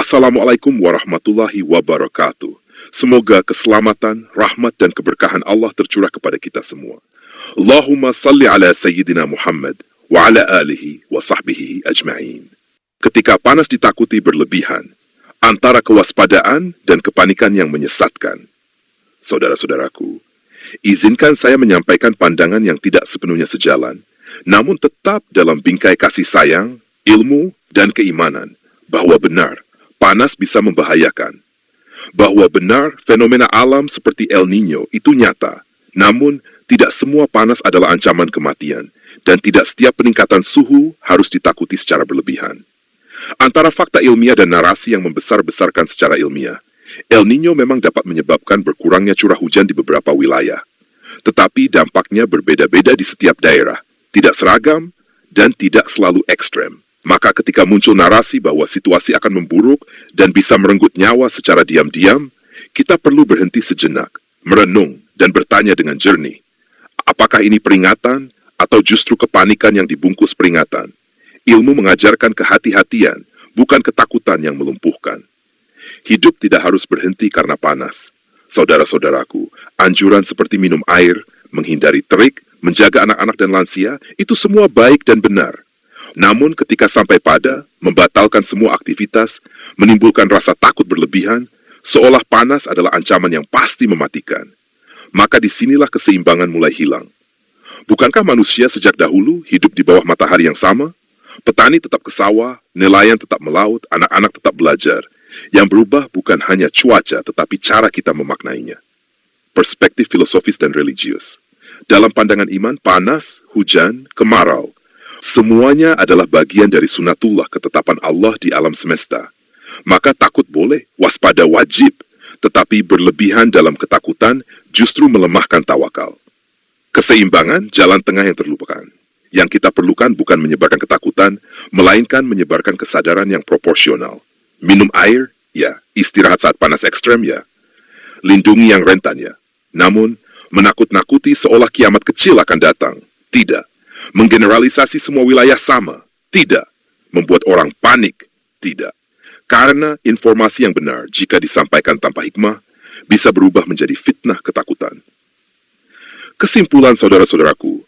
Assalamualaikum warahmatullahi wabarakatuh. Semoga keselamatan, rahmat dan keberkahan Allah tercurah kepada kita semua. Allahumma salli ala Sayyidina Muhammad wa ala alihi wa sahbihi ajma'in. Ketika panas ditakuti berlebihan, antara kewaspadaan dan kepanikan yang menyesatkan. Saudara-saudaraku, izinkan saya menyampaikan pandangan yang tidak sepenuhnya sejalan, namun tetap dalam bingkai kasih sayang, ilmu, dan keimanan, bahwa benar, panas bisa membahayakan. Bahwa benar, fenomena alam seperti El Niño itu nyata, namun tidak semua panas adalah ancaman kematian, dan tidak setiap peningkatan suhu harus ditakuti secara berlebihan. Antara fakta ilmiah dan narasi yang membesar-besarkan secara ilmiah, El Niño memang dapat menyebabkan berkurangnya curah hujan di beberapa wilayah. Tetapi dampaknya berbeda-beda di setiap daerah, tidak seragam, dan tidak selalu ekstrem. Maka ketika muncul narasi bahwa situasi akan memburuk dan bisa merenggut nyawa secara diam-diam, kita perlu berhenti sejenak, merenung, dan bertanya dengan jernih. Apakah ini peringatan atau justru kepanikan yang dibungkus peringatan? Ilmu mengajarkan kehati-hatian, bukan ketakutan yang melumpuhkan. Hidup tidak harus berhenti karena panas. Saudara-saudaraku, anjuran seperti minum air, menghindari terik, menjaga anak-anak dan lansia, itu semua baik dan benar. Namun ketika sampai pada membatalkan semua aktivitas, menimbulkan rasa takut berlebihan, seolah panas adalah ancaman yang pasti mematikan. Maka disinilah keseimbangan mulai hilang. Bukankah manusia sejak dahulu hidup di bawah matahari yang sama? Petani tetap ke sawah, nelayan tetap melaut, anak-anak tetap belajar. Yang berubah bukan hanya cuaca, tetapi cara kita memaknainya. Perspektif filosofis dan religius. Dalam pandangan iman, panas, hujan, kemarau, semuanya adalah bagian dari sunatullah, ketetapan Allah di alam semesta. Maka takut boleh, waspada wajib, tetapi berlebihan dalam ketakutan justru melemahkan tawakal. Keseimbangan, jalan tengah yang terlupakan. Yang kita perlukan bukan menyebarkan ketakutan, melainkan menyebarkan kesadaran yang proporsional. Minum air, ya. Istirahat saat panas ekstrem, ya. Lindungi yang rentan, ya. Namun, menakut-nakuti seolah kiamat kecil akan datang. Tidak. Menggeneralisasi semua wilayah sama. Tidak. Membuat orang panik. Tidak. Karena informasi yang benar, jika disampaikan tanpa hikmah, bisa berubah menjadi fitnah ketakutan. Kesimpulan saudara-saudaraku,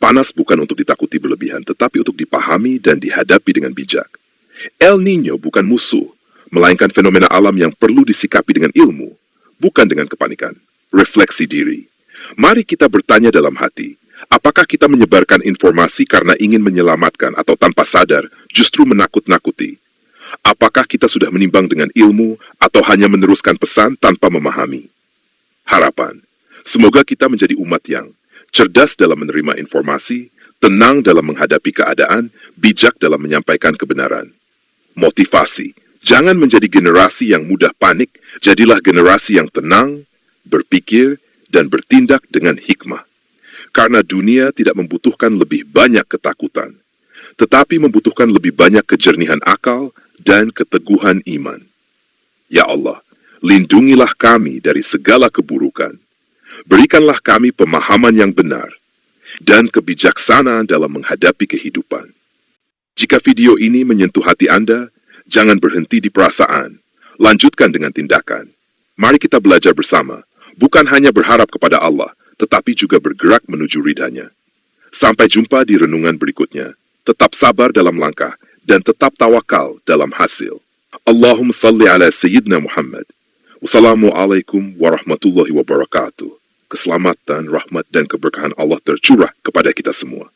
panas bukan untuk ditakuti berlebihan, tetapi untuk dipahami dan dihadapi dengan bijak. El Niño bukan musuh, melainkan fenomena alam yang perlu disikapi dengan ilmu, bukan dengan kepanikan. Refleksi diri. Mari kita bertanya dalam hati, apakah kita menyebarkan informasi karena ingin menyelamatkan atau tanpa sadar justru menakut-nakuti? Apakah kita sudah menimbang dengan ilmu atau hanya meneruskan pesan tanpa memahami? Harapan, semoga kita menjadi umat yang cerdas dalam menerima informasi, tenang dalam menghadapi keadaan, bijak dalam menyampaikan kebenaran. Motivasi, jangan menjadi generasi yang mudah panik, jadilah generasi yang tenang, berpikir, dan bertindak dengan hikmah. Karena dunia tidak membutuhkan lebih banyak ketakutan, tetapi membutuhkan lebih banyak kejernihan akal dan keteguhan iman. Ya Allah, lindungilah kami dari segala keburukan. Berikanlah kami pemahaman yang benar dan kebijaksanaan dalam menghadapi kehidupan. Jika video ini menyentuh hati Anda, jangan berhenti di perasaan. Lanjutkan dengan tindakan. Mari kita belajar bersama, bukan hanya berharap kepada Allah, tetapi juga bergerak menuju ridhanya. Sampai jumpa di renungan berikutnya. Tetap sabar dalam langkah, dan tetap tawakal dalam hasil. Allahumma salli ala Sayyidina Muhammad. Wassalamualaikum warahmatullahi wabarakatuh. Keselamatan, rahmat, dan keberkahan Allah tercurah kepada kita semua.